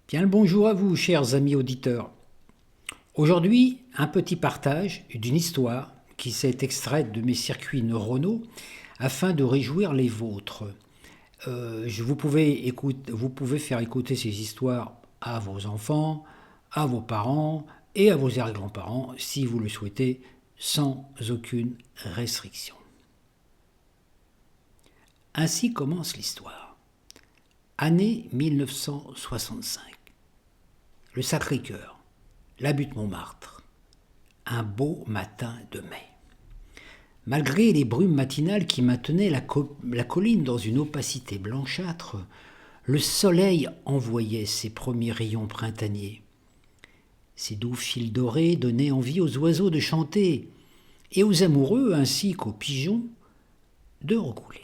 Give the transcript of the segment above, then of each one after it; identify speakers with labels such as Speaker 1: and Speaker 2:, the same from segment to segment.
Speaker 1: Bien le bonjour à vous, chers amis auditeurs. Aujourd'hui, un petit partage d'une histoire qui s'est extraite de mes circuits neuronaux afin de réjouir les vôtres. Vous pouvez faire écouter ces histoires à vos enfants, à vos parents et à vos arrière-grands-parents si vous le souhaitez, sans aucune restriction. Ainsi commence l'histoire. Année 1965. Le Sacré-Cœur, la butte Montmartre. Un beau matin de mai. Malgré les brumes matinales qui maintenaient la colline dans une opacité blanchâtre, le soleil envoyait ses premiers rayons printaniers. Ses doux fils dorés donnaient envie aux oiseaux de chanter et aux amoureux ainsi qu'aux pigeons de recouler.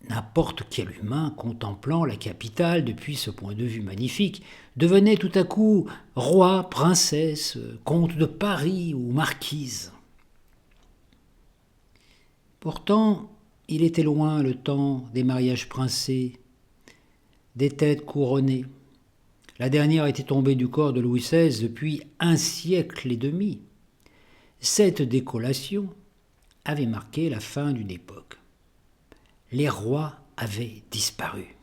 Speaker 1: N'importe quel humain contemplant la capitale depuis ce point de vue magnifique devenait tout à coup roi, princesse, comte de Paris ou marquise. Pourtant, il était loin le temps des mariages princés, des têtes couronnées. La dernière était tombée du corps de Louis XVI depuis un siècle et demi. Cette décollation avait marqué la fin d'une époque. Les rois avaient disparu.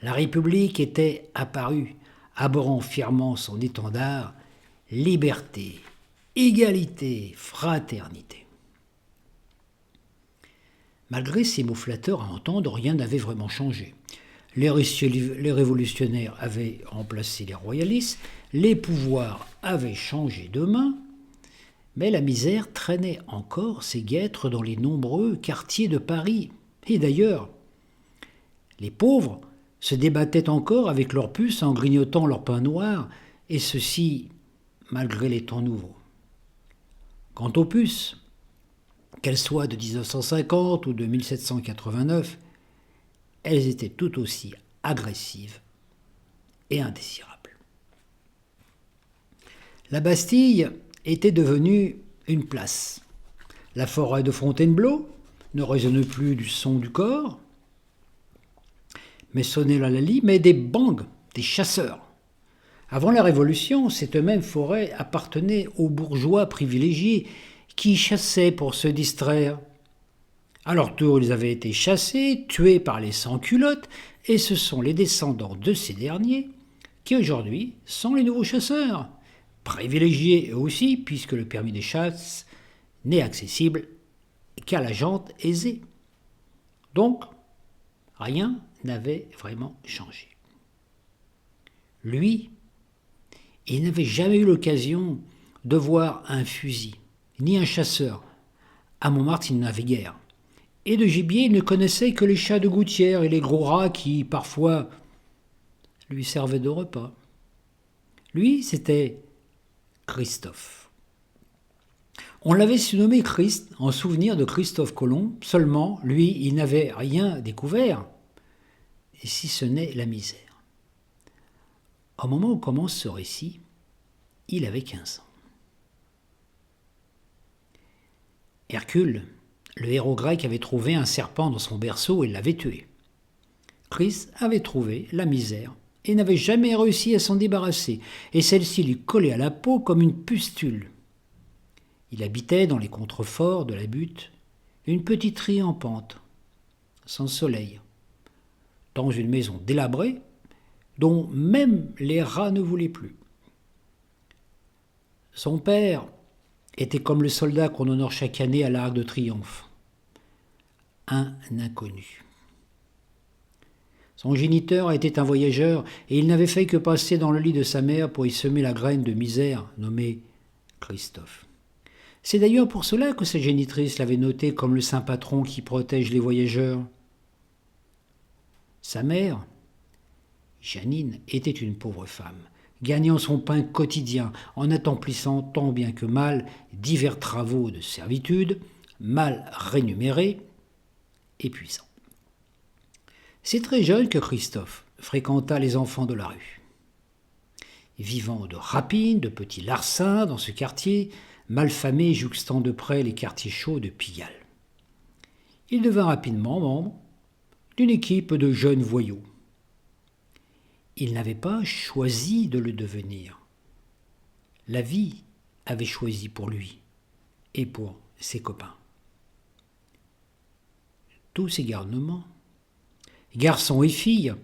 Speaker 1: La République était apparue, arborant fièrement son étendard, liberté, égalité, fraternité. Malgré ces mots flatteurs à entendre, rien n'avait vraiment changé. Les révolutionnaires avaient remplacé les royalistes, les pouvoirs avaient changé de main, mais la misère traînait encore ses guêtres dans les nombreux quartiers de Paris. Et d'ailleurs, les pauvres se débattaient encore avec leurs puces en grignotant leur pain noir, et ceci malgré les temps nouveaux. Quant aux puces, qu'elles soient de 1950 ou de 1789, elles étaient tout aussi agressives et indésirables. La Bastille était devenue une place. La forêt de Fontainebleau ne résonnait plus du son du corps, mais sonnait la lit, mais des bangs, des chasseurs. Avant la Révolution, cette même forêt appartenait aux bourgeois privilégiés qui chassaient pour se distraire. À leur tour, ils avaient été chassés, tués par les sans-culottes, et ce sont les descendants de ces derniers qui aujourd'hui sont les nouveaux chasseurs, privilégiés eux aussi, puisque le permis de chasse n'est accessible qu'à la gente aisée. Donc, rien n'avait vraiment changé. Lui, il n'avait jamais eu l'occasion de voir un fusil, ni un chasseur. À Montmartre, il n'avait guère. Et de gibier, il ne connaissait que les chats de gouttière et les gros rats qui, parfois, lui servaient de repas. Lui, c'était Christophe. On l'avait surnommé Christ en souvenir de Christophe Colomb, seulement, lui, il n'avait rien découvert, si ce n'est la misère. Au moment où commence ce récit, il avait 15 ans. Hercule, le héros grec, avait trouvé un serpent dans son berceau et l'avait tué. Christ avait trouvé la misère et n'avait jamais réussi à s'en débarrasser, et celle-ci lui collait à la peau comme une pustule. Il habitait dans les contreforts de la butte, une petite rue en pente, sans soleil, dans une maison délabrée, dont même les rats ne voulaient plus. Son père était comme le soldat qu'on honore chaque année à l'Arc de Triomphe, un inconnu. Son géniteur était un voyageur et il n'avait fait que passer dans le lit de sa mère pour y semer la graine de misère nommée Christophe. C'est d'ailleurs pour cela que sa génitrice l'avait noté comme le saint patron qui protège les voyageurs. Sa mère, Janine, était une pauvre femme, gagnant son pain quotidien en accomplissant tant bien que mal divers travaux de servitude, mal rémunérés, épuisants. C'est très jeune que Christophe fréquenta les enfants de la rue. Vivant de rapines, de petits larcins dans ce quartier, malfamé jouxtant de près les quartiers chauds de Pigalle. Il devint rapidement membre d'une équipe de jeunes voyous. il n'avait pas choisi de le devenir. La vie avait choisi pour lui et pour ses copains. Tous ces garnements, garçons et filles,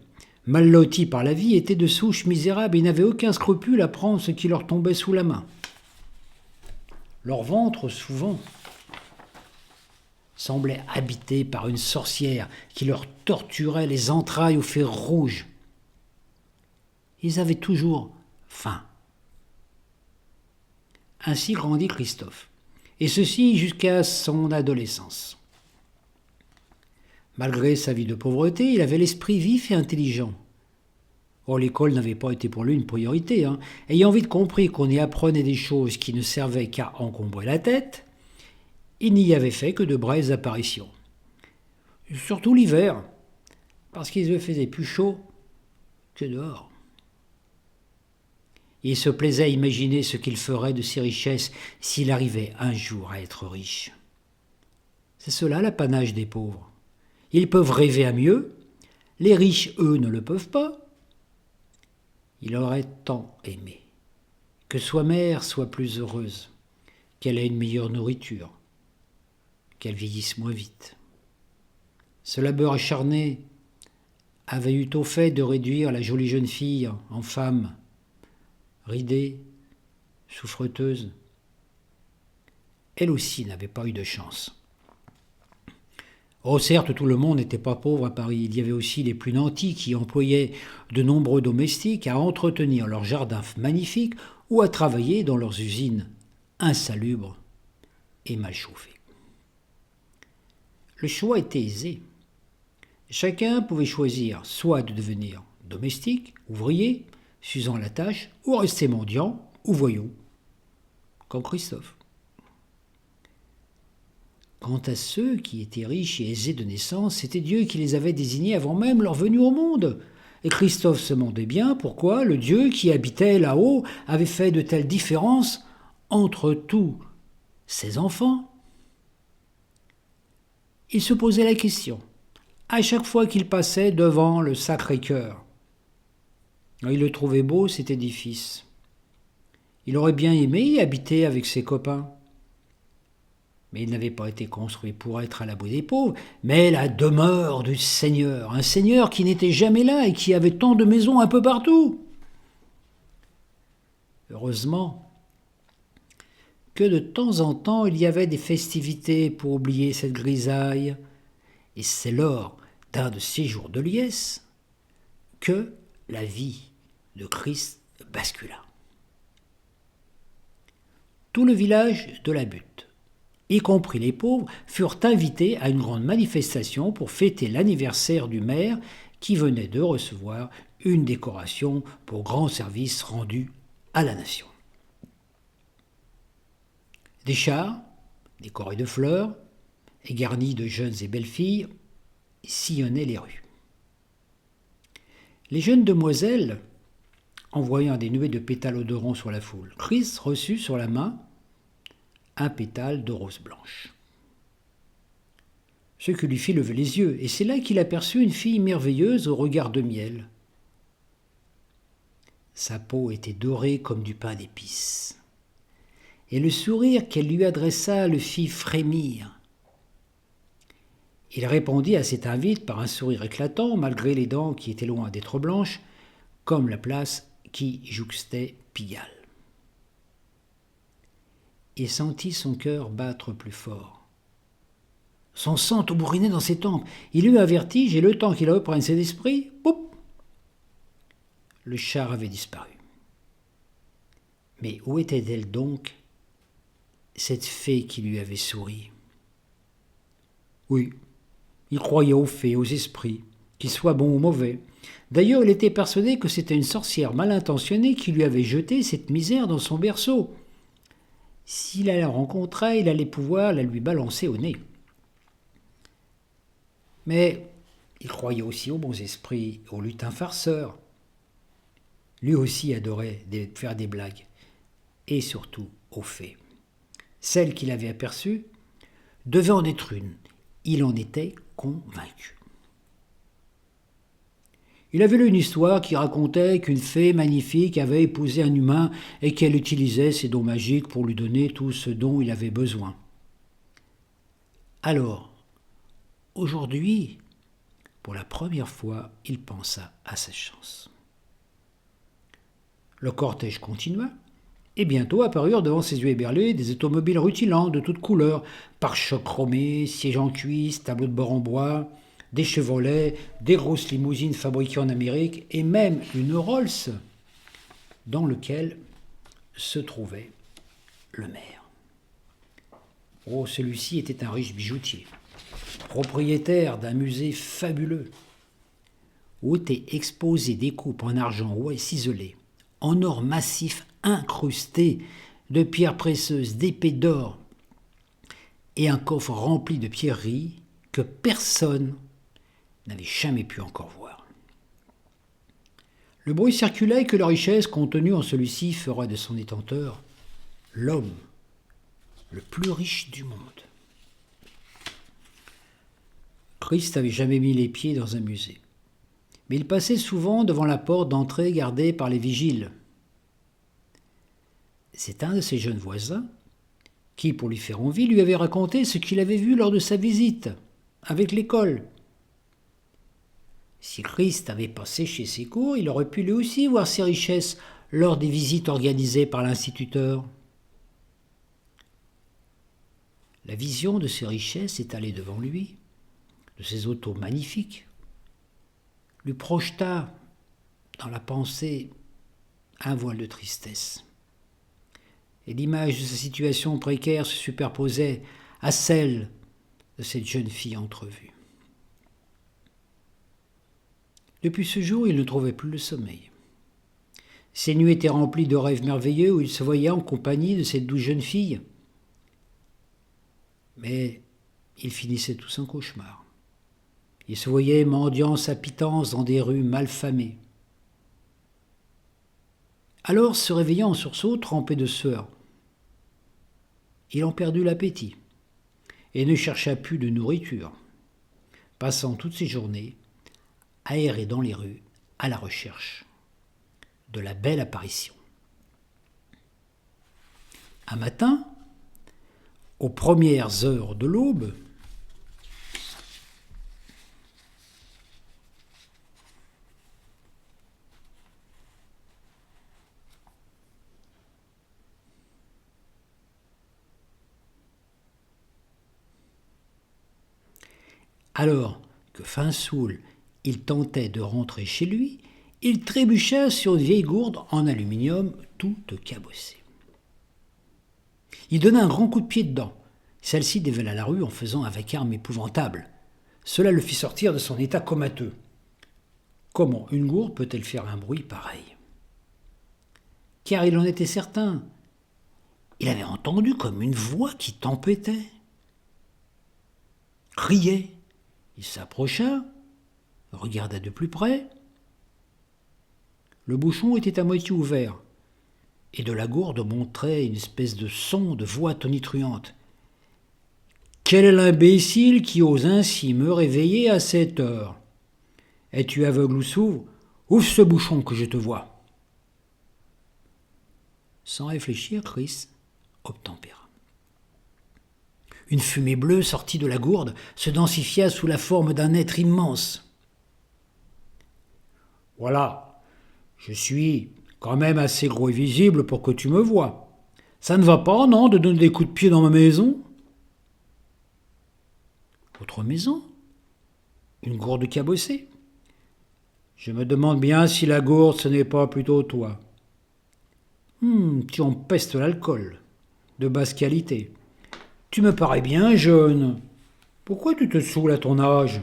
Speaker 1: mal lotis par la vie, étaient de souches misérables et n'avaient aucun scrupule à prendre ce qui leur tombait sous la main. Leur ventre, souvent, semblait habité par une sorcière qui leur torturait les entrailles au fer rouge. Ils avaient toujours faim. Ainsi grandit Christophe, et ceci jusqu'à son adolescence. Malgré sa vie de pauvreté, il avait l'esprit vif et intelligent. Or, l'école n'avait pas été pour lui une priorité. Ayant vite compris qu'on y apprenait des choses qui ne servaient qu'à encombrer la tête, il n'y avait fait que de brèves apparitions. Surtout l'hiver, parce qu'il se faisait plus chaud que dehors. Il se plaisait à imaginer ce qu'il ferait de ses richesses s'il arrivait un jour à être riche. C'est cela l'apanage des pauvres. Ils peuvent rêver à mieux, les riches, eux, ne le peuvent pas. Il aurait tant aimé que sa mère soit plus heureuse, qu'elle ait une meilleure nourriture, qu'elle vieillisse moins vite. Ce labeur acharné avait eu au fait de réduire la jolie jeune fille en femme, ridée, souffreteuse. Elle aussi n'avait pas eu de chance. Oh certes, tout le monde n'était pas pauvre à Paris. Il y avait aussi les plus nantis qui employaient de nombreux domestiques à entretenir leurs jardins magnifiques ou à travailler dans leurs usines insalubres et mal chauffées. Le choix était aisé. Chacun pouvait choisir soit de devenir domestique, ouvrier, s'usant la tâche, ou rester mendiant ou voyou, comme Christophe. Quant à ceux qui étaient riches et aisés de naissance, c'était Dieu qui les avait désignés avant même leur venue au monde. Et Christophe se demandait bien pourquoi le Dieu qui habitait là-haut avait fait de telles différences entre tous ses enfants. Il se posait la question à chaque fois qu'il passait devant le Sacré-Cœur. Il le trouvait beau, cet édifice. Il aurait bien aimé y habiter avec ses copains. Mais il n'avait pas été construit pour être à l'abri des pauvres, mais la demeure du Seigneur, un Seigneur qui n'était jamais là et qui avait tant de maisons un peu partout. Heureusement que de temps en temps il y avait des festivités pour oublier cette grisaille, et c'est lors d'un de ces jours de liesse que la vie de Christ bascula. Tout le village de la Butte, y compris les pauvres, furent invités à une grande manifestation pour fêter l'anniversaire du maire qui venait de recevoir une décoration pour grand service rendu à la nation. Des chars, décorés de fleurs et garnis de jeunes et belles filles, sillonnaient les rues. Les jeunes demoiselles envoyant des nuées de pétales odorants sur la foule, Christ reçut sur la main un pétale de rose blanche. Ce qui lui fit lever les yeux, et c'est là qu'il aperçut une fille merveilleuse au regard de miel. Sa peau était dorée comme du pain d'épices, et le sourire qu'elle lui adressa le fit frémir. Il répondit à cette invite par un sourire éclatant, malgré les dents qui étaient loin d'être blanches, comme la place qui jouxtait Pigalle. Il sentit son cœur battre plus fort. Son sang tambourinait dans ses tempes. Il eut un vertige et le temps qu'il reprenne ses esprits, poup, le char avait disparu. Mais où était-elle donc, cette fée qui lui avait souri? Oui, il croyait aux fées, aux esprits, qu'ils soient bons ou mauvais. D'ailleurs, il était persuadé que c'était une sorcière mal intentionnée qui lui avait jeté cette misère dans son berceau. S'il la rencontrait, il allait pouvoir la lui balancer au nez. Mais il croyait aussi aux bons esprits, aux lutins farceurs. Lui aussi adorait faire des blagues, et surtout aux fées. Celle qu'il avait aperçue devait en être une. Il en était convaincu. Il avait lu une histoire qui racontait qu'une fée magnifique avait épousé un humain et qu'elle utilisait ses dons magiques pour lui donner tout ce dont il avait besoin. Alors, aujourd'hui, pour la première fois, il pensa à sa chance. Le cortège continua, et bientôt apparurent devant ses yeux éberlés des automobiles rutilants de toutes couleurs, pare-chocs chromés, sièges en cuisse, tableaux de bord en bois, des Chevrolets, des grosses limousines fabriquées en Amérique, et même une Rolls dans lequel se trouvait le maire. Oh, celui-ci était un riche bijoutier, propriétaire d'un musée fabuleux, où étaient exposées des coupes en argent roué ciselé, en or massif incrusté de pierres précieuses, d'épées d'or, et un coffre rempli de pierreries que personne n'avait jamais pu encore voir. Le bruit circulait que la richesse contenue en celui-ci fera de son détenteur l'homme le plus riche du monde. Christ n'avait jamais mis les pieds dans un musée, mais il passait souvent devant la porte d'entrée gardée par les vigiles. C'est un de ses jeunes voisins qui, pour lui faire envie, lui avait raconté ce qu'il avait vu lors de sa visite avec l'école. Si Christ avait passé chez ses cours, il aurait pu lui aussi voir ses richesses lors des visites organisées par l'instituteur. La vision de ses richesses étalées devant lui, de ses autos magnifiques, lui projeta dans la pensée un voile de tristesse. Et l'image de sa situation précaire se superposait à celle de cette jeune fille entrevue. Depuis ce jour, il ne trouvait plus le sommeil. Ses nuits étaient remplies de rêves merveilleux où il se voyait en compagnie de cette douce jeune fille. Mais il finissait tous en cauchemar. Il se voyait mendiant sa pitance dans des rues mal famées. Alors, se réveillant en sursaut, trempé de sueur, il en perdit l'appétit et ne chercha plus de nourriture, passant toutes ses journées à errer dans les rues à la recherche de la belle apparition. Un matin, aux premières heures de l'aube, alors que fin saoul, il tentait de rentrer chez lui, il trébucha sur une vieille gourde en aluminium toute cabossée. Il donna un grand coup de pied dedans. Celle-ci dévala la rue en faisant un vacarme épouvantable. Cela le fit sortir de son état comateux. Comment une gourde peut-elle faire un bruit pareil ? Car il en était certain. Il avait entendu comme une voix qui tempêtait, criait. Il s'approcha, regarda de plus près. Le bouchon était à moitié ouvert, et de la gourde montrait une espèce de son, de voix tonitruante. « Quel est l'imbécile qui ose ainsi me réveiller à cette heure ? Es-tu aveugle ou sourd ? Ouvre ce bouchon que je te vois. » Sans réfléchir, Chris obtempéra. Une fumée bleue sortit de la gourde, se densifia sous la forme d'un être immense. « Voilà, je suis quand même assez gros et visible pour que tu me voies. Ça ne va pas, non, de donner des coups de pied dans ma maison ?» ?»« Votre maison ? Une gourde cabossée ? Je me demande bien si la gourde, ce n'est pas plutôt toi. Tu empestes l'alcool, de basse qualité. Tu me parais bien jeune. Pourquoi tu te saoules à ton âge ? »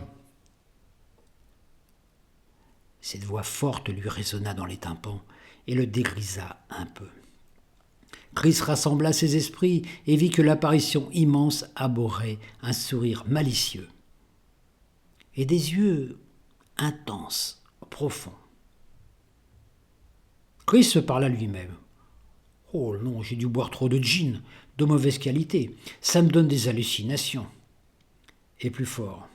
Speaker 1: Cette voix forte lui résonna dans les tympans et le dégrisa un peu. Chris rassembla ses esprits et vit que l'apparition immense abhorrait un sourire malicieux et des yeux intenses, profonds. Chris se parla lui-même. « Oh non, j'ai dû boire trop de gin, de mauvaise qualité. Ça me donne des hallucinations. » Et plus fort.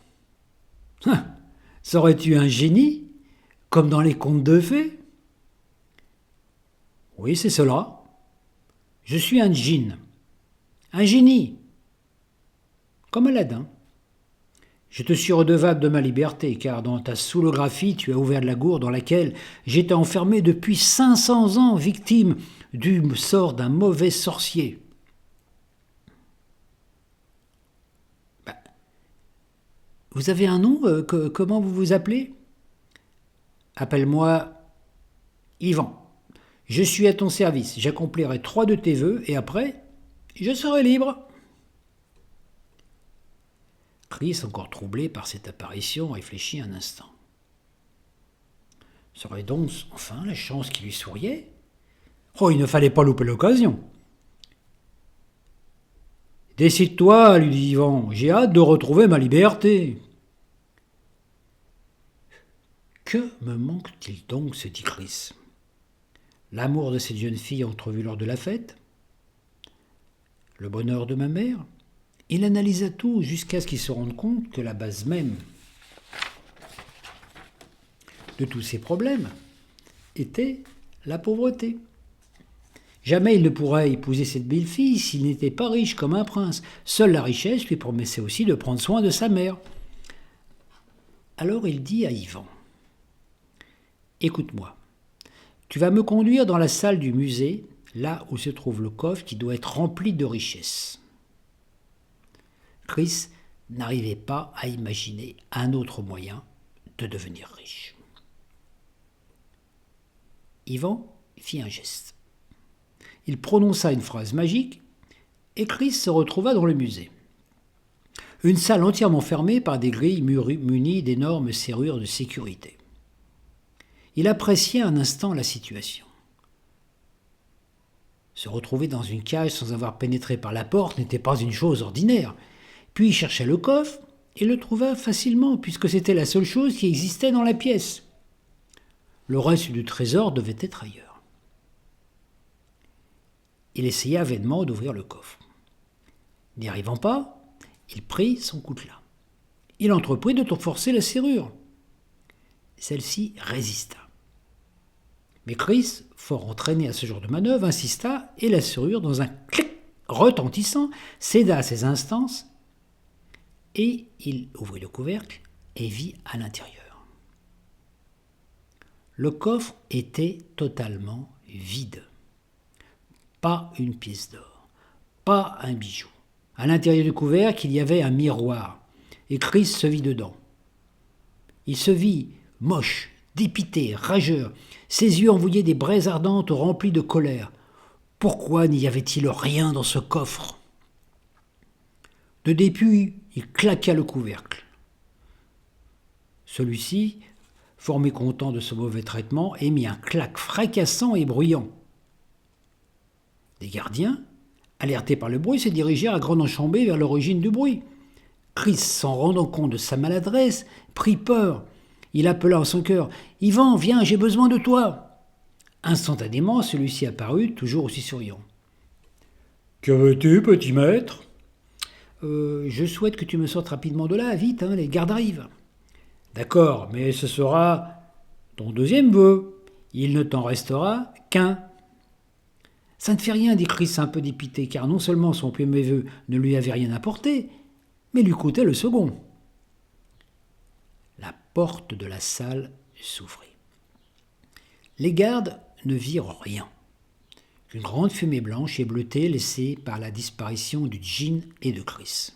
Speaker 1: « Serais-tu un génie ? comme dans les contes de fées. Oui, c'est cela. Je suis un djinn, un génie, comme Aladdin. Je te suis redevable de ma liberté, car dans ta soulographie, tu as ouvert la gourde dans laquelle j'étais enfermé depuis 500 ans, victime du sort d'un mauvais sorcier. Vous avez un nom comment vous vous appelez? Appelle-moi Yvan. Je suis à ton service. J'accomplirai 3 de tes vœux et après, je serai libre. Chris, encore troublé par cette apparition, réfléchit un instant. Serait donc enfin la chance qui lui souriait? Oh, il ne fallait pas louper l'occasion. Décide-toi, lui dit Yvan, j'ai hâte de retrouver ma liberté. Que me manque-t-il donc, se dit Chris. L'amour de cette jeune fille entrevue lors de la fête? Le bonheur de ma mère? Il analysa tout jusqu'à ce qu'il se rende compte que la base même de tous ses problèmes était la pauvreté. Jamais il ne pourrait épouser cette belle fille s'il n'était pas riche comme un prince. Seule la richesse lui permettait aussi de prendre soin de sa mère. Alors il dit à Yvan, « Écoute-moi, tu vas me conduire dans la salle du musée, là où se trouve le coffre qui doit être rempli de richesses. » Chris n'arrivait pas à imaginer un autre moyen de devenir riche. Yvan fit un geste. Il prononça une phrase magique et Chris se retrouva dans le musée. Une salle entièrement fermée par des grilles munies d'énormes serrures de sécurité. Il appréciait un instant la situation. Se retrouver dans une cage sans avoir pénétré par la porte n'était pas une chose ordinaire. Puis il chercha le coffre et le trouva facilement, puisque c'était la seule chose qui existait dans la pièce. Le reste du trésor devait être ailleurs. Il essaya vainement d'ouvrir le coffre. N'y arrivant pas, il prit son coutelas. Il entreprit de forcer la serrure. Celle-ci résista. Mais Chris, fort entraîné à ce genre de manœuvre, insista et la serrure, dans un clic retentissant, céda à ses instances et il ouvrit le couvercle et vit à l'intérieur. Le coffre était totalement vide. Pas une pièce d'or, pas un bijou. À l'intérieur du couvercle, il y avait un miroir et Chris se vit dedans. Il se vit moche, dépité, rageur. Ses yeux envoyaient des braises ardentes remplies de colère. Pourquoi n'y avait-il rien dans ce coffre? De dépit, il claqua le couvercle. Celui-ci, fort mécontent de ce mauvais traitement, émit un claque fracassant et bruyant. Les gardiens, alertés par le bruit, se dirigèrent à grande enjambée vers l'origine du bruit. Chris, s'en rendant compte de sa maladresse, prit peur. Il appela en son cœur « Yvan, viens, j'ai besoin de toi !» Instantanément, celui-ci apparut, toujours aussi souriant. « Que veux-tu, petit maître ?»« Je souhaite que tu me sortes rapidement de là, vite, les gardes arrivent. »« D'accord, mais ce sera ton deuxième vœu. Il ne t'en restera qu'un. » « Ça ne fait rien, dit Chris un peu dépité, car non seulement son premier vœu ne lui avait rien apporté, mais lui coûtait le second. La porte de la salle s'ouvrit. Les gardes ne virent rien. Une grande fumée blanche et bleutée laissée par la disparition du djinn et de Chris.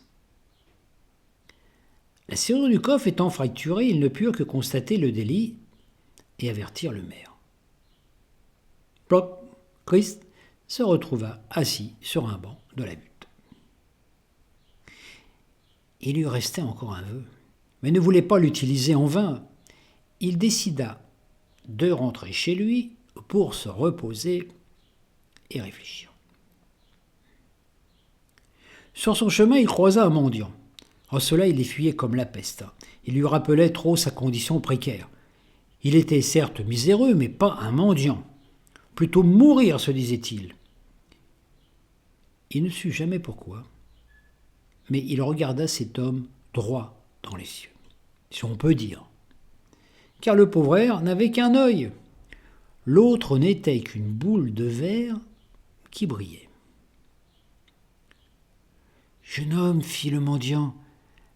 Speaker 1: La serrure du coffre étant fracturée, ils ne purent que constater le délit et avertir le maire. Plop, Chris se retrouva assis sur un banc de la butte. Il lui restait encore un vœu, mais ne voulait pas l'utiliser en vain. Il décida de rentrer chez lui pour se reposer et réfléchir. Sur son chemin, il croisa un mendiant. En cela, il les fuyait comme la peste. Il lui rappelait trop sa condition précaire. Il était certes miséreux, mais pas un mendiant. Plutôt mourir, se disait-il. Il ne sut jamais pourquoi, mais il regarda cet homme droit dans les yeux, si on peut dire. car le pauvre n'avait qu'un œil. L'autre n'était qu'une boule de verre qui brillait. « Jeune homme, fit le mendiant,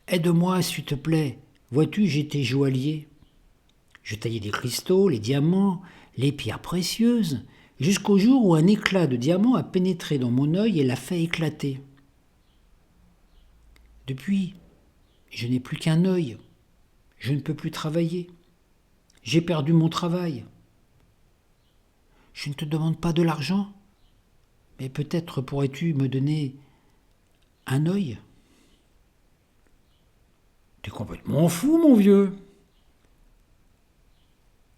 Speaker 1: aide-moi s'il te plaît. Vois-tu, j'étais joaillier. Je taillais des cristaux, les diamants, les pierres précieuses, jusqu'au jour où un éclat de diamant a pénétré dans mon œil et l'a fait éclater. Depuis, je n'ai plus qu'un œil. Je ne peux plus travailler. J'ai perdu mon travail. Je ne te demande pas de l'argent, mais peut-être pourrais-tu me donner un œil ? T'es complètement fou, mon vieux.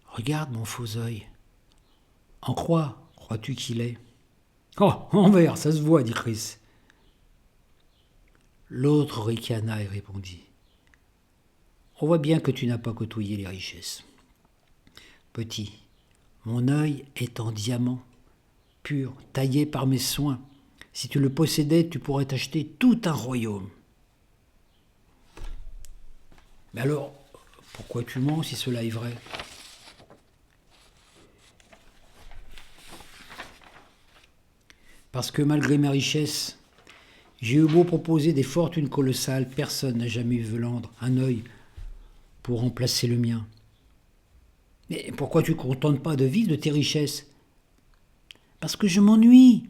Speaker 1: Regarde mon faux œil. En quoi crois-tu qu'il est ? Oh, en verre, ça se voit, dit Chris. L'autre ricana et répondit. On voit bien que tu n'as pas côtoyé les richesses. Petit, mon œil est en diamant, pur, taillé par mes soins. Si tu le possédais, tu pourrais t'acheter tout un royaume. Mais alors, pourquoi tu mens si cela est vrai ? Parce que malgré ma richesse, j'ai eu beau proposer des fortunes colossales, personne n'a jamais vu vendre un œil pour remplacer le mien. Mais pourquoi tu ne contentes pas de vivre de tes richesses ? Parce que je m'ennuie.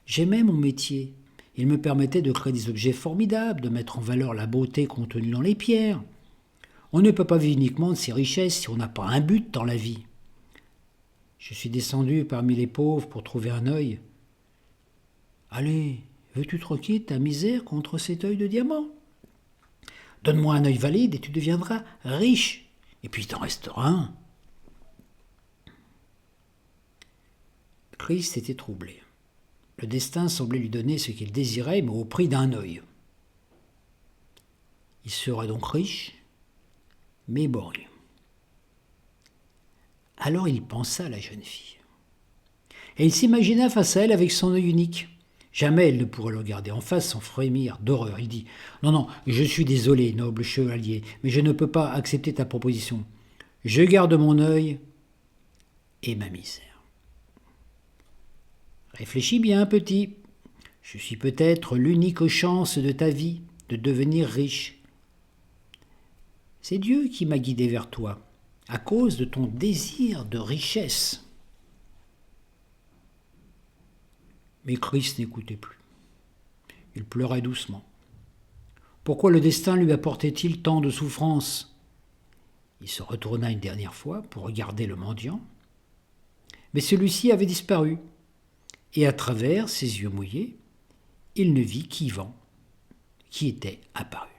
Speaker 1: J'aimais mon métier. Il me permettait de créer des objets formidables, de mettre en valeur la beauté contenue dans les pierres. On ne peut pas vivre uniquement de ses richesses si on n'a pas un but dans la vie. Je suis descendu parmi les pauvres pour trouver un œil. Allez, veux-tu troquer ta misère contre cet œil de diamant ? Donne-moi un œil valide et tu deviendras riche. Et puis il t'en restera un. Christ était troublé. Le destin semblait lui donner ce qu'il désirait, mais au prix d'un œil. Il serait donc riche, mais borgne. Alors il pensa à la jeune fille. Et il s'imagina face à elle avec son œil unique. Jamais elle ne pourrait le regarder en face sans frémir d'horreur. Il dit « Non, je suis désolé, noble chevalier, mais je ne peux pas accepter ta proposition. Je garde mon œil et ma misère. Réfléchis bien, petit. Je suis peut-être l'unique chance de ta vie de devenir riche. C'est Dieu qui m'a guidé vers toi, à cause de ton désir de richesse. » Mais Christ n'écoutait plus. Il pleurait doucement. Pourquoi le destin lui apportait-il tant de souffrances ? Il se retourna une dernière fois pour regarder le mendiant. Mais celui-ci avait disparu, et à travers ses yeux mouillés, il ne vit qu'Ivan, qui était apparu.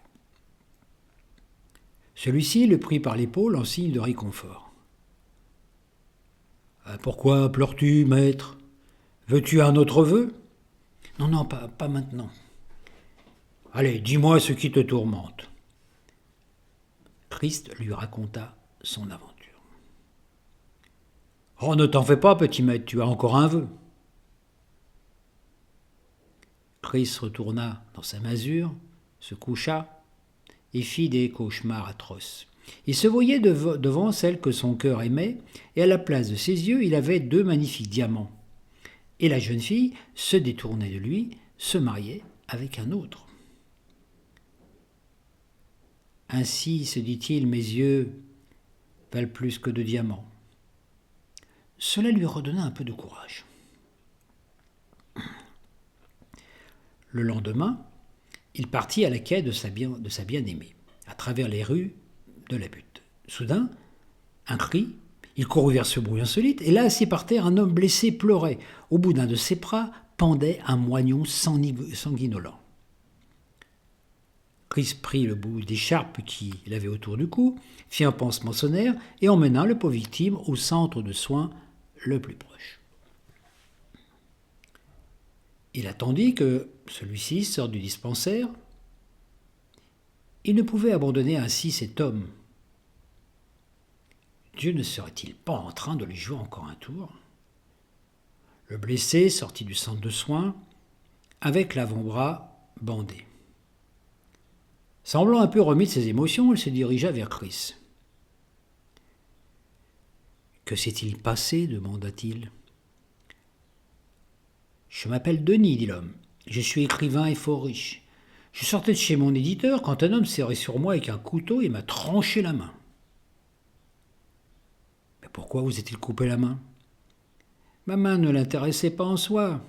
Speaker 1: Celui-ci le prit par l'épaule en signe de réconfort. « Pourquoi pleures-tu, maître ? Veux-tu un autre vœu ? » Non, pas maintenant. Allez, dis-moi ce qui te tourmente. Christ lui raconta son aventure. Oh, ne t'en fais pas, petit maître, tu as encore un vœu. Christ retourna dans sa masure, se coucha et fit des cauchemars atroces. Il se voyait devant celle que son cœur aimait, et à la place de ses yeux, il avait 2 magnifiques diamants. Et la jeune fille se détournait de lui, se mariait avec un autre. Ainsi, se dit-il, mes yeux valent plus que de diamants. Cela lui redonna un peu de courage. Le lendemain, il partit à la quête de sa bien-aimée, à travers les rues de la butte. Soudain, un cri. Il courut vers ce bruit insolite, et là, assis par terre, un homme blessé pleurait. Au bout d'un de ses bras pendait un moignon sanguinolent. Christ prit le bout d'écharpe qu'il avait autour du cou, fit un pansement sonnaire et emmena le pauvre victime au centre de soins le plus proche. Il attendit que celui-ci sorte du dispensaire. Il ne pouvait abandonner ainsi cet homme. Dieu ne serait-il pas en train de lui jouer encore un tour ? Le blessé sortit du centre de soins avec l'avant-bras bandé. Semblant un peu remis de ses émotions, il se dirigea vers Christ. Que s'est-il passé demanda-t-il. Je m'appelle Denis, dit l'homme. Je suis écrivain et fort riche. Je sortais de chez mon éditeur quand un homme s'est serré sur moi avec un couteau et m'a tranché la main. Mais pourquoi vous est-il coupé la main? Ma main ne l'intéressait pas en soi,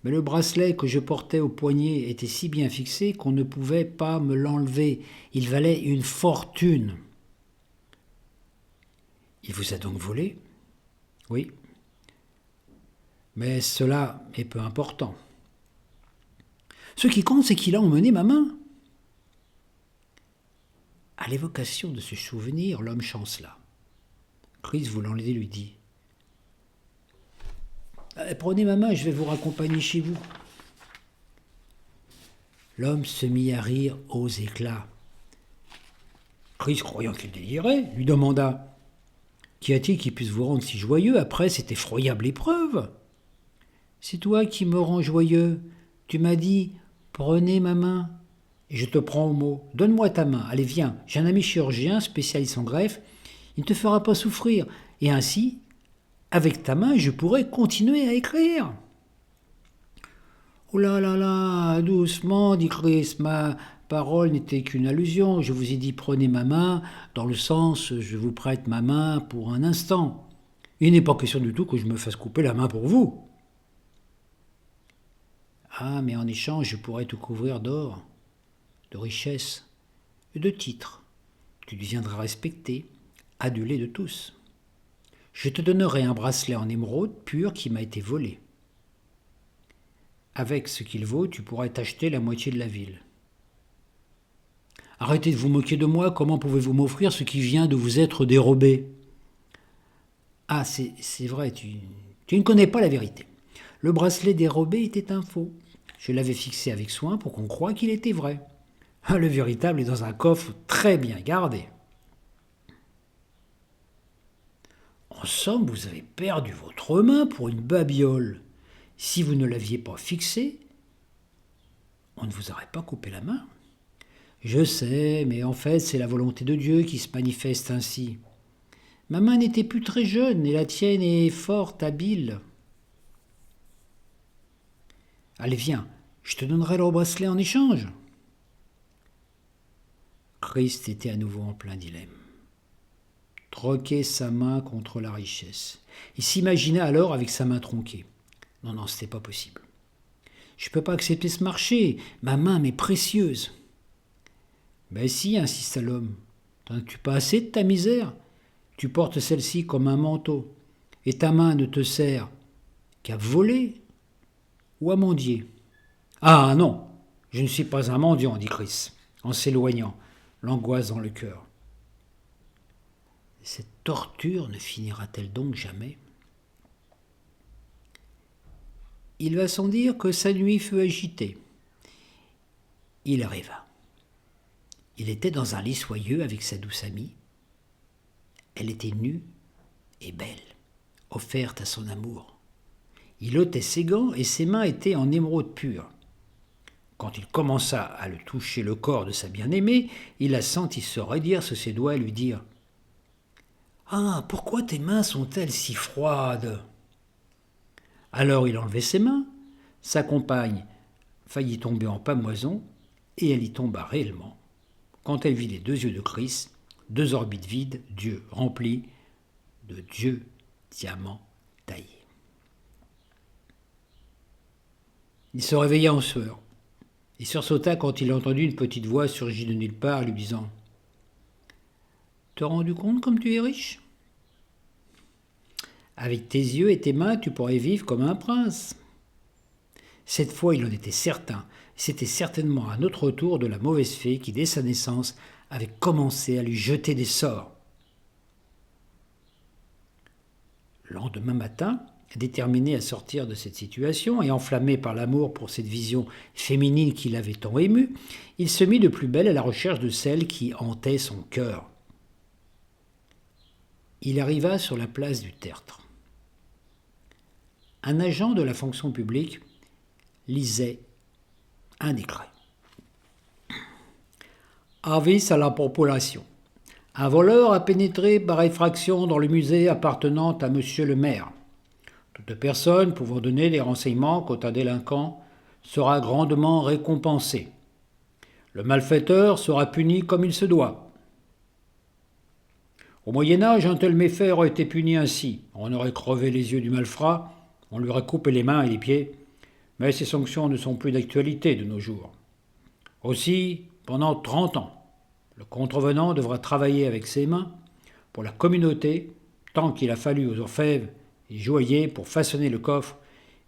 Speaker 1: mais le bracelet que je portais au poignet était si bien fixé qu'on ne pouvait pas me l'enlever. Il valait une fortune. Il vous a donc volé? Oui. Mais cela est peu important. Ce qui compte, c'est qu'il a emmené ma main. À l'évocation de ce souvenir, l'homme chancela. Chris, voulant l'aider, lui dit « Prenez ma main, je vais vous raccompagner chez vous. » L'homme se mit à rire aux éclats. Chris, croyant qu'il délirait, lui demanda « Qu'y a-t-il qui puisse vous rendre si joyeux après cette effroyable épreuve ? » « C'est toi qui me rends joyeux. Tu m'as dit « Prenez ma main ». Et je te prends au mot. Donne-moi ta main. Allez, viens. J'ai un ami chirurgien, spécialiste en greffe. Il ne te fera pas souffrir. Et ainsi, avec ta main, je pourrai continuer à écrire. Oh là là là, doucement, dit Chris. Ma parole n'était qu'une allusion. Je vous ai dit prenez ma main, dans le sens je vous prête ma main pour un instant. Il n'est pas question du tout que je me fasse couper la main pour vous. Ah, mais en échange, je pourrais te couvrir d'or, de richesses et de titres. Tu deviendras respecté, adulé de tous. Je te donnerai un bracelet en émeraude pur qui m'a été volé. Avec ce qu'il vaut, tu pourrais t'acheter la moitié de la ville. Arrêtez de vous moquer de moi, comment pouvez-vous m'offrir ce qui vient de vous être dérobé? Ah, c'est vrai, tu ne connais pas la vérité. Le bracelet dérobé était un faux. Je l'avais fixé avec soin pour qu'on croie qu'il était vrai. Le véritable est dans un coffre très bien gardé. En somme, vous avez perdu votre main pour une babiole. Si vous ne l'aviez pas fixée, on ne vous aurait pas coupé la main. Je sais, mais en fait, c'est la volonté de Dieu qui se manifeste ainsi. Ma main n'était plus très jeune et la tienne est fort habile. Allez, viens, je te donnerai le bracelet en échange. Christ était à nouveau en plein dilemme. Troquer sa main contre la richesse. Il s'imagina alors avec sa main tronquée. Non, c'était pas possible. Je ne peux pas accepter ce marché, ma main m'est précieuse. Ben si, insista l'homme. T'en as-tu pas assez de ta misère? Tu portes celle-ci comme un manteau, et ta main ne te sert qu'à voler ou à mendier. Ah non, je ne suis pas un mendiant, dit Chris, en s'éloignant, l'angoisse dans le cœur. Cette torture ne finira-t-elle donc jamais? Il va sans dire que sa nuit fut agitée. Il rêva. Il était dans un lit soyeux avec sa douce amie. Elle était nue et belle, offerte à son amour. Il ôtait ses gants et ses mains étaient en émeraude pure. Quand il commença à le toucher le corps de sa bien-aimée, il la sentit se raidir sous ses doigts et lui dire « Ah, pourquoi tes mains sont-elles si froides ?» Alors il enlevait ses mains, sa compagne faillit tomber en pâmoison, et elle y tomba réellement, quand elle vit les deux yeux de Chris, deux orbites vides, d'yeux remplis de dieux diamants taillés. Il se réveilla en sueur. Il sursauta quand il entendit une petite voix surgir de nulle part, lui disant « T'as rendu compte comme tu es riche ? Avec tes yeux et tes mains, tu pourrais vivre comme un prince. » Cette fois, il en était certain. C'était certainement un autre tour de la mauvaise fée qui, dès sa naissance, avait commencé à lui jeter des sorts. Le lendemain matin, déterminé à sortir de cette situation et enflammé par l'amour pour cette vision féminine qui l'avait tant ému, il se mit de plus belle à la recherche de celle qui hantait son cœur. Il arriva sur la place du Tertre. Un agent de la fonction publique lisait un décret. Avis à la population. Un voleur a pénétré par effraction dans le musée appartenant à monsieur le maire. Toute personne pouvant donner des renseignements quant à un délinquant sera grandement récompensée. Le malfaiteur sera puni comme il se doit. Au Moyen-Âge, un tel méfait aurait été puni ainsi. On aurait crevé les yeux du malfrat, on lui aurait coupé les mains et les pieds, mais ces sanctions ne sont plus d'actualité de nos jours. Aussi, pendant 30 ans, le contrevenant devra travailler avec ses mains pour la communauté tant qu'il a fallu aux orfèvres et joailliers pour façonner le coffre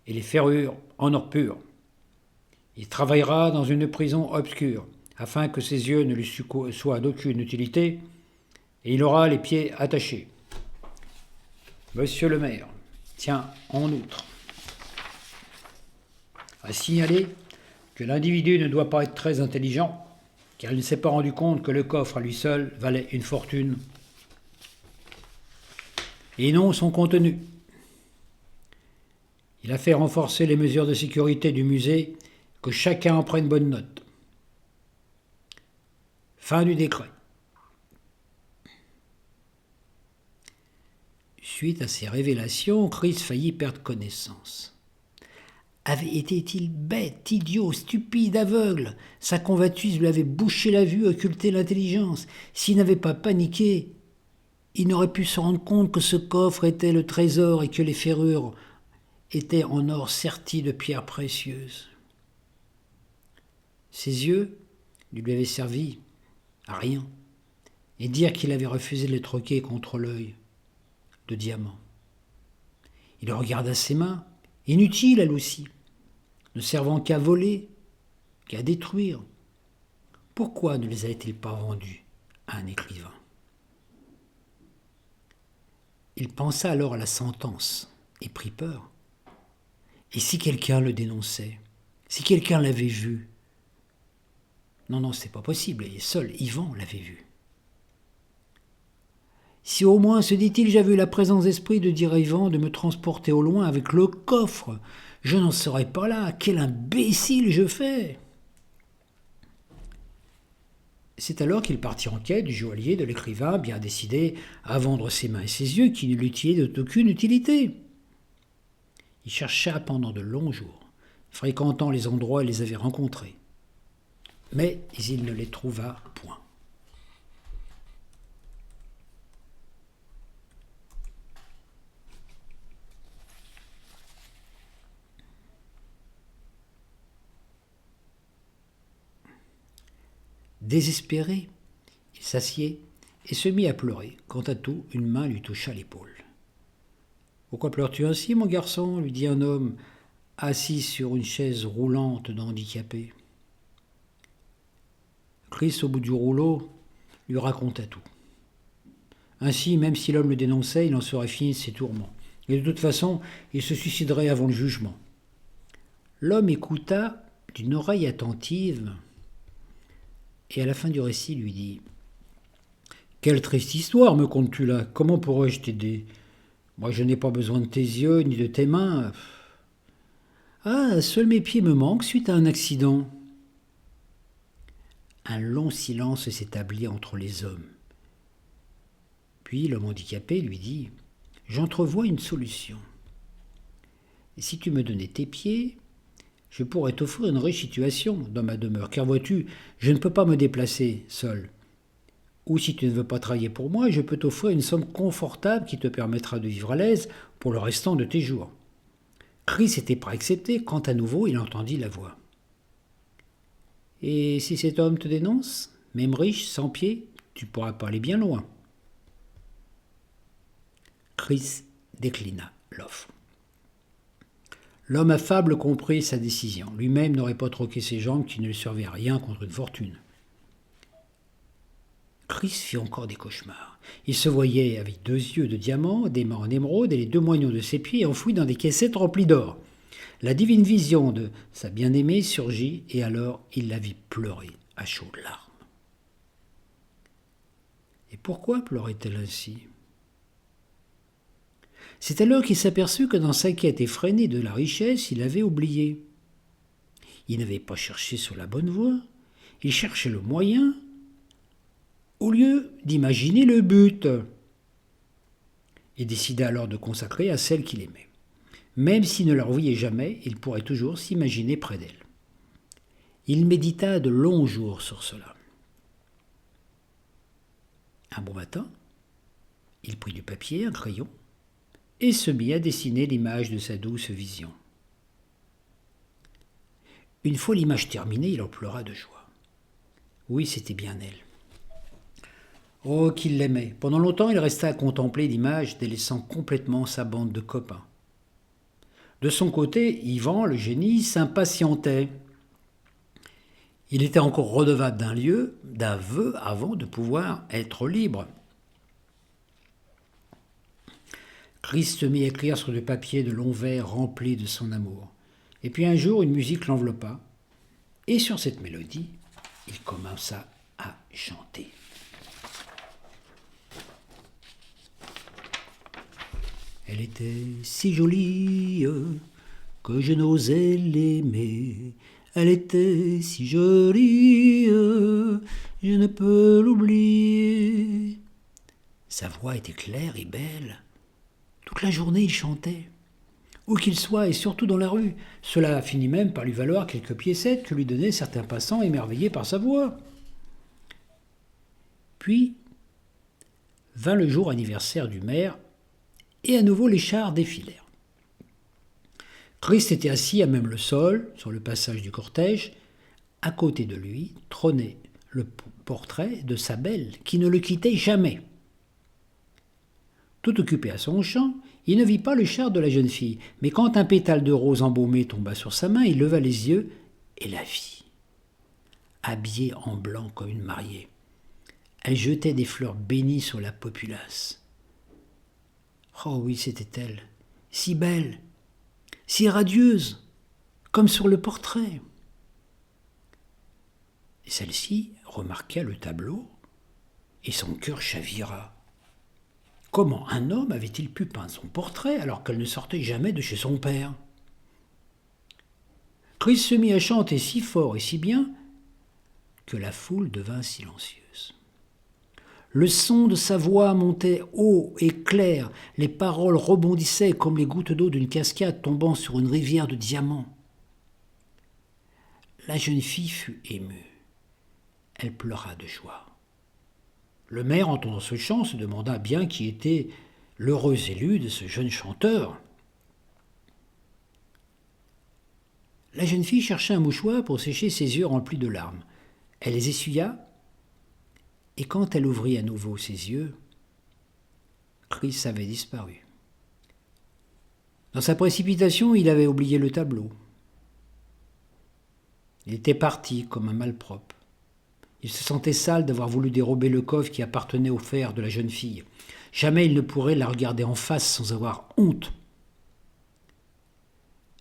Speaker 1: et les ferrures en or pur. Il travaillera dans une prison obscure afin que ses yeux ne lui soient d'aucune utilité et il aura les pieds attachés. Monsieur le maire tient en outre à signaler que l'individu ne doit pas être très intelligent car il ne s'est pas rendu compte que le coffre à lui seul valait une fortune, et non son contenu. Il a fait renforcer les mesures de sécurité du musée, que chacun en prenne bonne note. Fin du décret. Suite à ces révélations, Chris faillit perdre connaissance. Était-il bête, idiot, stupide, aveugle? Sa convoitise lui avait bouché la vue, occulté l'intelligence. S'il n'avait pas paniqué, il n'aurait pu se rendre compte que ce coffre était le trésor et que les ferrures étaient en or serti de pierres précieuses. Ses yeux lui avaient servi à rien, et dire qu'il avait refusé de les troquer contre l'œil de diamant. Il regarda ses mains, inutiles elles aussi, ne servant qu'à voler, qu'à détruire. Pourquoi ne les avait-il pas vendues à un écrivain? Il pensa alors à la sentence et prit peur. Et si quelqu'un le dénonçait? Si quelqu'un l'avait vu? Non, c'est pas possible, et seul Yvan l'avait vu. Si au moins, se dit-il, j'avais eu la présence d'esprit de dire à Yvan de me transporter au loin avec le coffre, je n'en serais pas là, quel imbécile je fais! C'est alors qu'il partit en quête du joaillier de l'écrivain, bien décidé à vendre ses mains et ses yeux qui ne lui étaient d'aucune utilité. Il chercha pendant de longs jours, fréquentant les endroits où il les avait rencontrés. Mais il ne les trouva point. Désespéré, il s'assied et se mit à pleurer. Quant à tout, une main lui toucha l'épaule. « Pourquoi pleures-tu ainsi, mon garçon ?» lui dit un homme assis sur une chaise roulante d'handicapé. Chris, au bout du rouleau, lui raconta tout. Ainsi, même si l'homme le dénonçait, il en serait fini de ses tourments. Et de toute façon, il se suiciderait avant le jugement. L'homme écouta d'une oreille attentive et à la fin du récit lui dit « Quelle triste histoire me contes-tu là? Comment pourrais-je t'aider? Moi, je n'ai pas besoin de tes yeux ni de tes mains. Ah, seuls mes pieds me manquent suite à un accident. » Un long silence s'établit entre les hommes. Puis l'homme handicapé lui dit « J'entrevois une solution. Si tu me donnais tes pieds, je pourrais t'offrir une riche situation dans ma demeure, car vois-tu, je ne peux pas me déplacer seul. Ou si tu ne veux pas travailler pour moi, je peux t'offrir une somme confortable qui te permettra de vivre à l'aise pour le restant de tes jours. » Chris était prêt à accepter quand à nouveau il entendit la voix. « Et si cet homme te dénonce, même riche, sans pied, tu pourras pas aller bien loin. » Chris déclina l'offre. L'homme affable comprit sa décision. Lui-même n'aurait pas troqué ses jambes qui ne lui servaient à rien contre une fortune. Chris fit encore des cauchemars. Il se voyait avec 2 yeux de diamant, des mains en émeraude et les 2 moignons de ses pieds enfouis dans des caissettes remplies d'or. La divine vision de sa bien-aimée surgit et alors il la vit pleurer à chaudes larmes. Et pourquoi pleurait-elle ainsi? C'est alors qu'il s'aperçut que dans sa quête effrénée de la richesse, il avait oublié. Il n'avait pas cherché sur la bonne voie, il cherchait le moyen au lieu d'imaginer le but. Il décida alors de consacrer à celle qu'il aimait. Même s'il ne la revoyait jamais, il pourrait toujours s'imaginer près d'elle. Il médita de longs jours sur cela. Un bon matin, il prit du papier, un crayon, et se mit à dessiner l'image de sa douce vision. Une fois l'image terminée, il en pleura de joie. Oui, c'était bien elle. Oh, qu'il l'aimait. Pendant longtemps, il resta à contempler l'image, délaissant complètement sa bande de copains. De son côté, Yvan, le génie, s'impatientait. Il était encore redevable d'un vœu avant de pouvoir être libre. Christ se mit à écrire sur du papier de longs vers remplis de son amour. Et puis un jour, une musique l'enveloppa, et sur cette mélodie, il commença à chanter. Elle était si jolie que je n'osais l'aimer. Elle était si jolie, je ne peux l'oublier. Sa voix était claire et belle. Toute la journée, il chantait. Où qu'il soit, et surtout dans la rue. Cela finit même par lui valoir quelques piécettes que lui donnaient certains passants émerveillés par sa voix. Puis vint le jour anniversaire du maire, et à nouveau les chars défilèrent. Christ était assis à même le sol, sur le passage du cortège. À côté de lui trônait le portrait de sa belle, qui ne le quittait jamais. Tout occupé à son chant, il ne vit pas le char de la jeune fille, mais quand un pétale de rose embaumé tomba sur sa main, il leva les yeux et la vit, habillée en blanc comme une mariée. Elle jetait des fleurs bénies sur la populace. Oh oui, c'était elle, si belle, si radieuse, comme sur le portrait. Celle-ci remarqua le tableau et son cœur chavira. Comment un homme avait-il pu peindre son portrait alors qu'elle ne sortait jamais de chez son père? Christ se mit à chanter si fort et si bien que la foule devint silencieuse. Le son de sa voix montait haut et clair, les paroles rebondissaient comme les gouttes d'eau d'une cascade tombant sur une rivière de diamants. La jeune fille fut émue. Elle pleura de joie. Le maire, entendant ce chant, se demanda bien qui était l'heureux élu de ce jeune chanteur. La jeune fille chercha un mouchoir pour sécher ses yeux remplis de larmes. Elle les essuya, et quand elle ouvrit à nouveau ses yeux, Christ avait disparu. Dans sa précipitation, il avait oublié le tableau. Il était parti comme un malpropre. Il se sentait sale d'avoir voulu dérober le coffre qui appartenait au frère de la jeune fille. Jamais il ne pourrait la regarder en face sans avoir honte.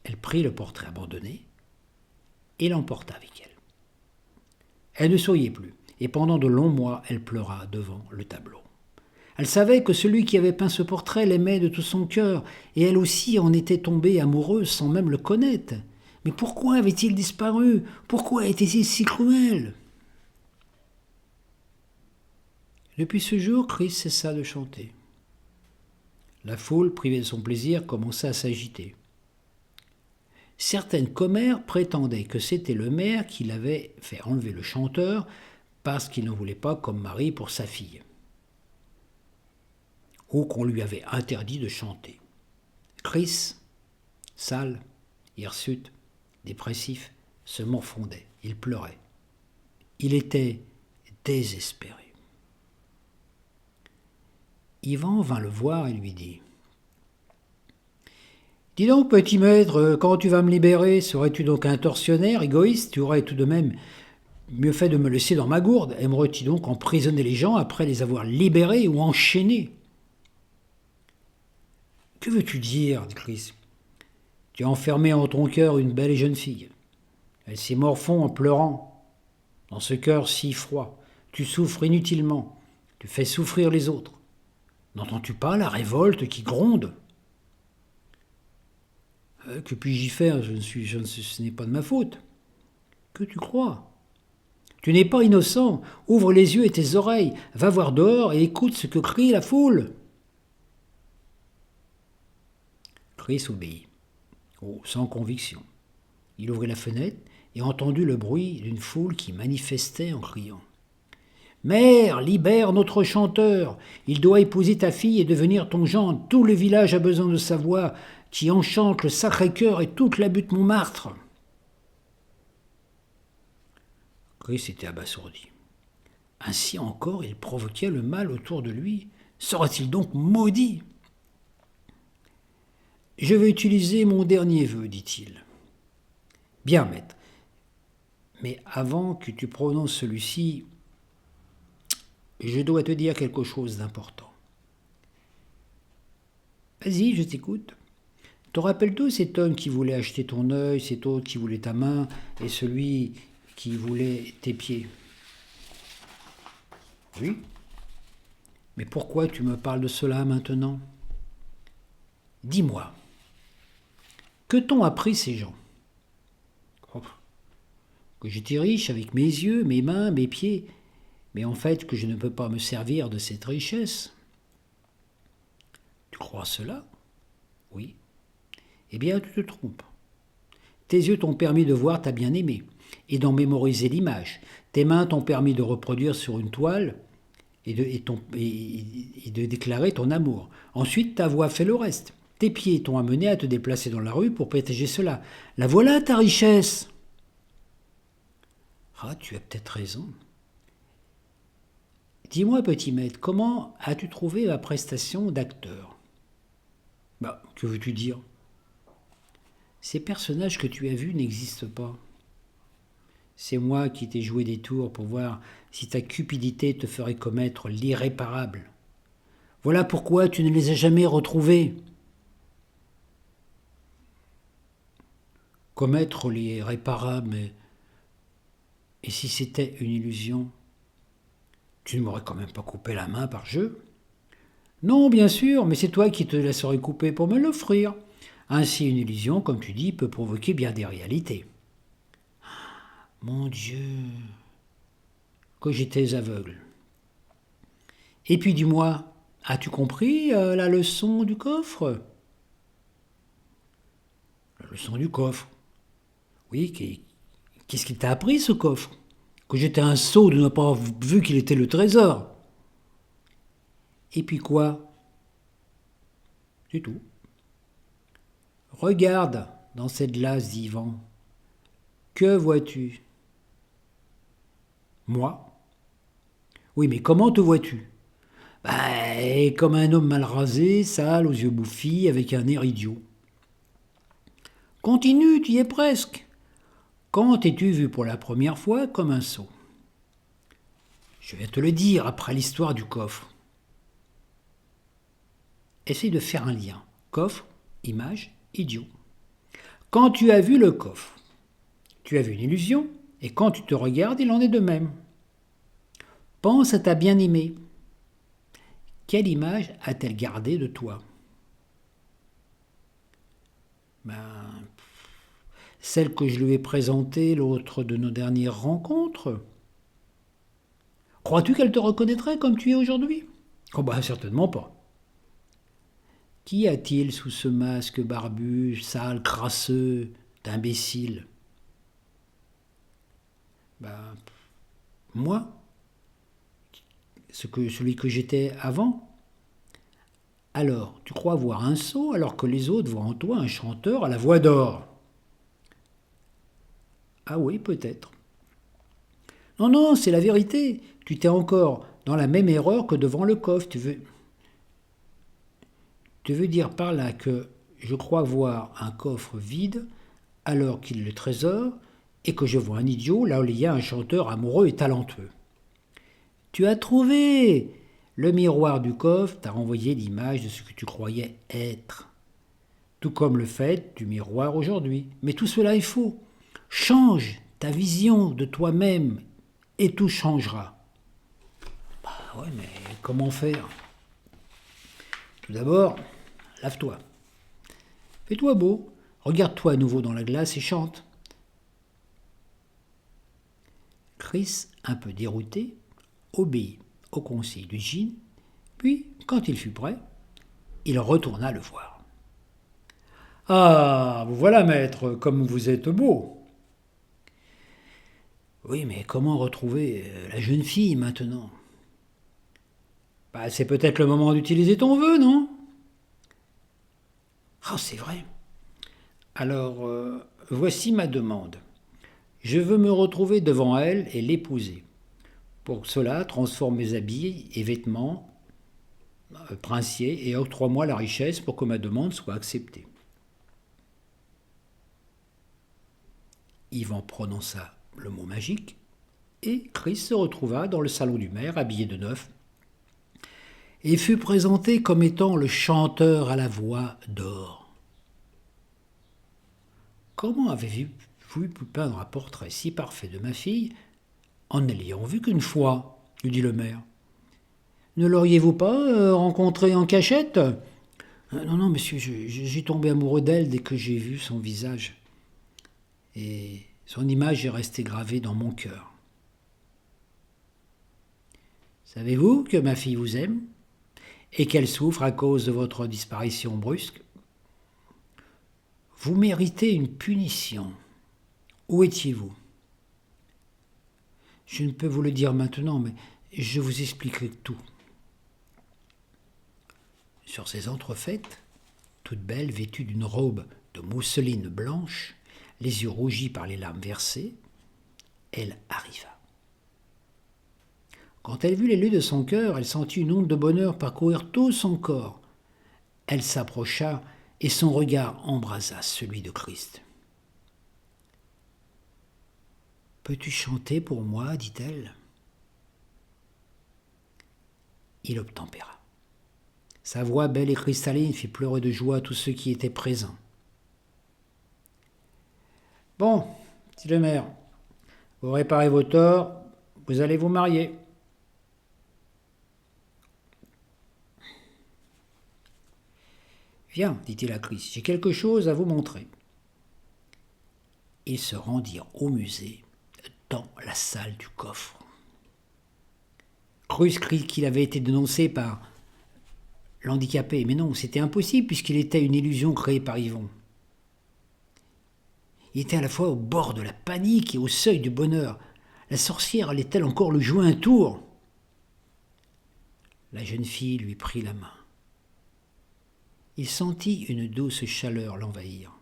Speaker 1: Elle prit le portrait abandonné et l'emporta avec elle. Elle ne souriait plus, et pendant de longs mois, elle pleura devant le tableau. Elle savait que celui qui avait peint ce portrait l'aimait de tout son cœur, et elle aussi en était tombée amoureuse sans même le connaître. Mais pourquoi avait-il disparu? Pourquoi était-il si cruel? Depuis ce jour, Christ cessa de chanter. La foule, privée de son plaisir, commença à s'agiter. Certaines commères prétendaient que c'était le maire qui l'avait fait enlever le chanteur parce qu'il n'en voulait pas comme mari pour sa fille, ou qu'on lui avait interdit de chanter. Chris, sale, hirsute, dépressif, se morfondait, il pleurait. Il était désespéré. Yvan vint le voir et lui dit « Dis donc, petit maître, quand tu vas me libérer, serais-tu donc un tortionnaire, égoïste? Tu aurais tout de même mieux fait de me laisser dans ma gourde. Aimerais-tu donc emprisonner les gens après les avoir libérés ou enchaînés ?» ?»« Que veux-tu dire ?» dit Chris. « Tu as enfermé en ton cœur une belle et jeune fille. Elle s'est morfond en pleurant. Dans ce cœur si froid, tu souffres inutilement. Tu fais souffrir les autres. N'entends-tu pas la révolte qui gronde ? Que puis-je y faire ? Ce n'est pas de ma faute. Que tu crois ? Tu n'es pas innocent. Ouvre les yeux et tes oreilles. Va voir dehors et écoute ce que crie la foule. Chris obéit. Oh, sans conviction. Il ouvrit la fenêtre et entendit le bruit d'une foule qui manifestait en criant. Mère, libère notre chanteur. Il doit épouser ta fille et devenir ton gendre. Tout le village a besoin de sa voix, qui enchante le Sacré-Cœur et toute la butte Montmartre. Chris était abasourdi. Ainsi encore, il provoquait le mal autour de lui. Sera-t-il donc maudit ? Je vais utiliser mon dernier vœu, dit-il. Bien, maître. Mais avant que tu prononces celui-ci, je dois te dire quelque chose d'important. Vas-y, je t'écoute. Te rappelles-tu cet homme qui voulait acheter ton œil, cet autre qui voulait ta main, et celui qui voulait tes pieds ? Oui. Mais pourquoi tu me parles de cela maintenant ? Dis-moi, que t'ont appris ces gens ? Que j'étais riche avec mes yeux, mes mains, mes pieds, mais en fait que je ne peux pas me servir de cette richesse. Tu crois cela ? Oui. Eh bien, tu te trompes. Tes yeux t'ont permis de voir ta bien-aimée et d'en mémoriser l'image. Tes mains t'ont permis de reproduire sur une toile et de déclarer ton amour. Ensuite, ta voix fait le reste. Tes pieds t'ont amené à te déplacer dans la rue pour protéger cela. La voilà ta richesse. Ah, tu as peut-être raison. Dis-moi, petit maître, comment as-tu trouvé ma prestation d'acteur ? Que veux-tu dire ? Ces personnages que tu as vus n'existent pas. C'est moi qui t'ai joué des tours pour voir si ta cupidité te ferait commettre l'irréparable. Voilà pourquoi tu ne les as jamais retrouvés. Commettre l'irréparable, et si c'était une illusion ? Tu ne m'aurais quand même pas coupé la main par jeu ? Non, bien sûr, mais c'est toi qui te laisserais couper pour me l'offrir. Ainsi, une illusion, comme tu dis, peut provoquer bien des réalités. Mon Dieu, que j'étais aveugle. Et puis dis-moi, as-tu compris la leçon du coffre ? La leçon du coffre ? Oui, qu'est-ce qu'il t'a appris ce coffre ? Que j'étais un sot de ne pas avoir vu qu'il était le trésor. Et puis quoi ? C'est tout. Regarde dans cette glace d'Ivan. Que vois-tu ? Moi ? Oui, mais comment te vois-tu ? Comme un homme mal rasé, sale, aux yeux bouffis, avec un air idiot. Continue, tu y es presque. Quand t'es-tu vu pour la première fois comme un sot ? Je vais te le dire après l'histoire du coffre. Essaye de faire un lien. Coffre, image, idiot. Quand tu as vu le coffre, tu as vu une illusion, et quand tu te regardes, il en est de même. Pense à ta bien-aimée. Quelle image a-t-elle gardée de toi ? Celle que je lui ai présentée l'autre de nos dernières rencontres. Crois-tu qu'elle te reconnaîtrait comme tu es aujourd'hui ? Certainement pas. Qu'y a-t-il sous ce masque barbu, sale, crasseux, d'imbécile ? Moi ? Celui que j'étais avant ? Alors, tu crois voir un sot alors que les autres voient en toi un chanteur à la voix d'or ? Ah oui, peut-être. Non, c'est la vérité. Tu t'es encore dans la même erreur que devant le coffre. Tu veux dire par là que je crois voir un coffre vide alors qu'il est le trésor et que je vois un idiot là où il y a un chanteur amoureux et talentueux. Tu as trouvé ! Le miroir du coffre t'a renvoyé l'image de ce que tu croyais être. Tout comme le fait du miroir aujourd'hui. Mais tout cela est faux. Change ta vision de toi-même et tout changera. Ouais, mais comment faire ? Tout d'abord, lave-toi. Fais-toi beau. Regarde-toi à nouveau dans la glace et chante. Chris, un peu dérouté, obéit au conseil du djinn, puis, quand il fut prêt, il retourna le voir. « Ah, vous voilà, maître, comme vous êtes beau !»« Oui, mais comment retrouver la jeune fille maintenant ?»« C'est peut-être le moment d'utiliser ton vœu, non ?»« Ah, c'est vrai. Alors, voici ma demande. Je veux me retrouver devant elle et l'épouser. Pour cela, transforme mes habits et vêtements princiers et octroie-moi la richesse pour que ma demande soit acceptée. » Ivan prononça le mot magique et Chris se retrouva dans le salon du maire, habillé de neuf, et fut présenté comme étant le chanteur à la voix d'or. « Comment avez-vous pu peindre un portrait si parfait de ma fille en ne l'ayant vu qu'une fois ?» lui dit le maire. « Ne l'auriez-vous pas rencontrée en cachette ?»« Non, monsieur, j'ai tombé amoureux d'elle dès que j'ai vu son visage. Et son image est restée gravée dans mon cœur. Savez-vous que ma fille vous aime et qu'elle souffre à cause de votre disparition brusque ? Vous méritez une punition. Où étiez-vous ? Je ne peux vous le dire maintenant, mais je vous expliquerai tout. » Sur ses entrefaites, toute belle, vêtue d'une robe de mousseline blanche, les yeux rougis par les larmes versées, elle arriva. Quand elle vit les lieux de son cœur, elle sentit une onde de bonheur parcourir tout son corps. Elle s'approcha et son regard embrasa celui de Christ. « Peux-tu chanter pour moi ?» dit-elle. Il obtempéra. Sa voix belle et cristalline fit pleurer de joie tous ceux qui étaient présents. « Bon, dit le maire, vous réparez vos torts, vous allez vous marier. » « Viens, dit-il à Chris, j'ai quelque chose à vous montrer. » Ils se rendirent au musée, dans la salle du coffre. Chris crie qu'il avait été dénoncé par l'handicapé, mais non, c'était impossible puisqu'il était une illusion créée par Yvon. Il était à la fois au bord de la panique et au seuil du bonheur. La sorcière allait-elle encore le jouer un tour ? La jeune fille lui prit la main. Il sentit une douce chaleur l'envahir.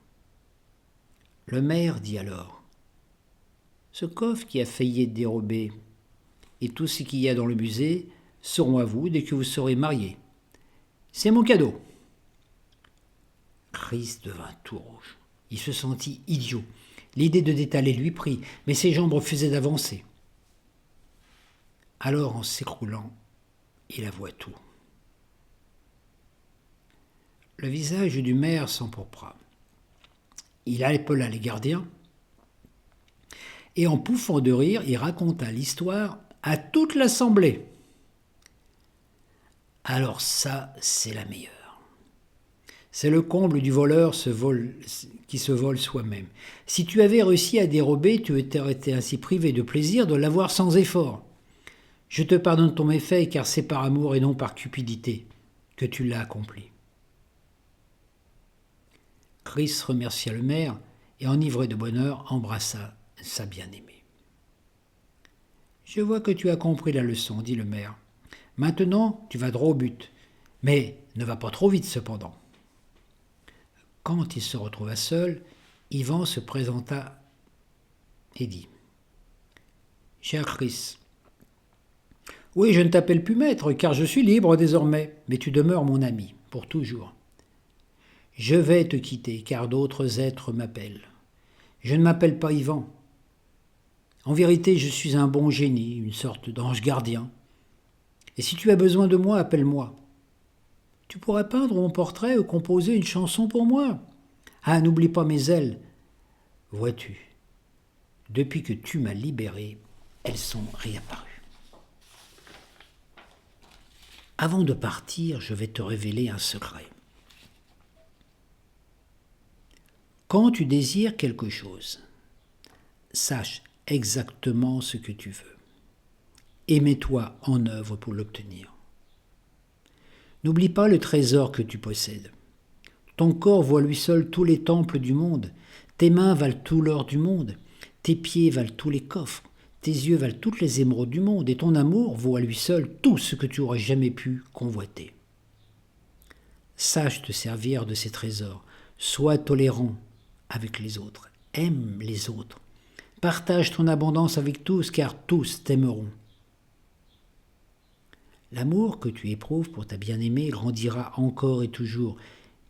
Speaker 1: Le maire dit alors : « Ce coffre qui a failli être dérobé et tout ce qu'il y a dans le musée seront à vous dès que vous serez mariés. C'est mon cadeau. » Chris devint tout rouge. Il se sentit idiot. L'idée de détaler lui prit, mais ses jambes refusaient d'avancer. Alors, en s'écroulant, il avoua tout. Le visage du maire s'empourpra. Il appela les gardiens et en pouffant de rire, il raconta l'histoire à toute l'assemblée. Alors ça, c'est la meilleure. C'est le comble du voleur qui se vole soi-même. Si tu avais réussi à dérober, tu aurais été ainsi privé de plaisir de l'avoir sans effort. Je te pardonne ton méfait, car c'est par amour et non par cupidité que tu l'as accompli. Chris remercia le maire et, enivré de bonheur, embrassa sa bien-aimée. « Je vois que tu as compris la leçon, dit le maire. Maintenant, tu vas droit au but, mais ne va pas trop vite cependant. » Quand il se retrouva seul, Yvan se présenta et dit : « Cher Chris, oui, je ne t'appelle plus maître, car je suis libre désormais, mais tu demeures mon ami, pour toujours. Je vais te quitter, car d'autres êtres m'appellent. Je ne m'appelle pas Yvan. En vérité, je suis un bon génie, une sorte d'ange gardien. Et si tu as besoin de moi, appelle-moi. Tu pourrais peindre mon portrait ou composer une chanson pour moi. Ah, n'oublie pas mes ailes. Vois-tu, depuis que tu m'as libéré, elles sont réapparues. Avant de partir, je vais te révéler un secret. Quand tu désires quelque chose, sache exactement ce que tu veux et mets-toi en œuvre pour l'obtenir. N'oublie pas le trésor que tu possèdes. Ton corps voit lui seul tous les temples du monde, tes mains valent tout l'or du monde, tes pieds valent tous les coffres, tes yeux valent toutes les émeraudes du monde, et ton amour vaut à lui seul tout ce que tu aurais jamais pu convoiter. Sache te servir de ces trésors, sois tolérant avec les autres, aime les autres, partage ton abondance avec tous, car tous t'aimeront. L'amour que tu éprouves pour ta bien-aimée grandira encore et toujours.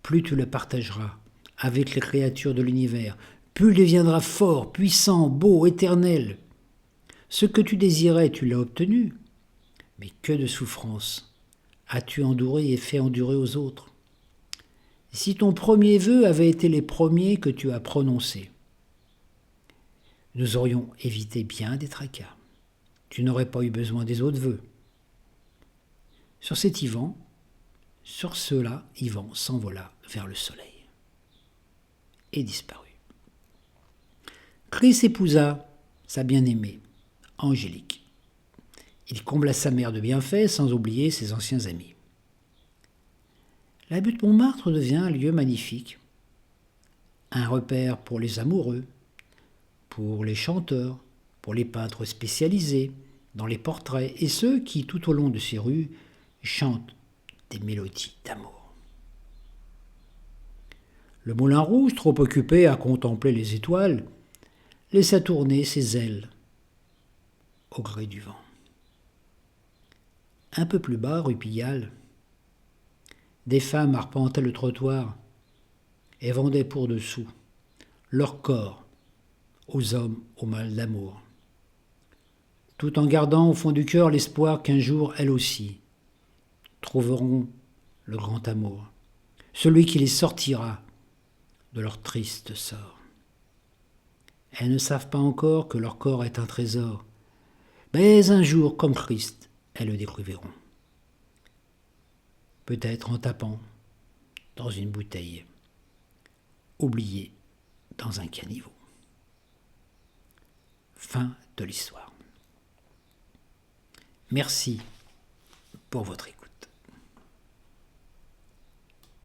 Speaker 1: Plus tu le partageras avec les créatures de l'univers, plus il deviendra fort, puissant, beau, éternel. Ce que tu désirais, tu l'as obtenu. Mais que de souffrances as-tu enduré et fait endurer aux autres? Si ton premier vœu avait été les premiers que tu as prononcés, nous aurions évité bien des tracas. Tu n'aurais pas eu besoin des autres vœux. Sur cela, Ivan s'envola vers le soleil et disparut. Chris épousa sa bien-aimée, Angélique. Il combla sa mère de bienfaits sans oublier ses anciens amis. La butte Montmartre devient un lieu magnifique, un repère pour les amoureux, pour les chanteurs, pour les peintres spécialisés dans les portraits et ceux qui, tout au long de ces rues, chantent des mélodies d'amour. Le moulin rouge, trop occupé à contempler les étoiles, laissa tourner ses ailes au gré du vent. Un peu plus bas, rue Pigalle, des femmes arpentaient le trottoir et vendaient pour dessous leur corps aux hommes au mal d'amour, tout en gardant au fond du cœur l'espoir qu'un jour, elles aussi, trouveront le grand amour, celui qui les sortira de leur triste sort. Elles ne savent pas encore que leur corps est un trésor, mais un jour, comme Christ, elles le découvriront. Peut-être en tapant dans une bouteille, oubliée dans un caniveau. Fin de l'histoire. Merci pour votre écoute.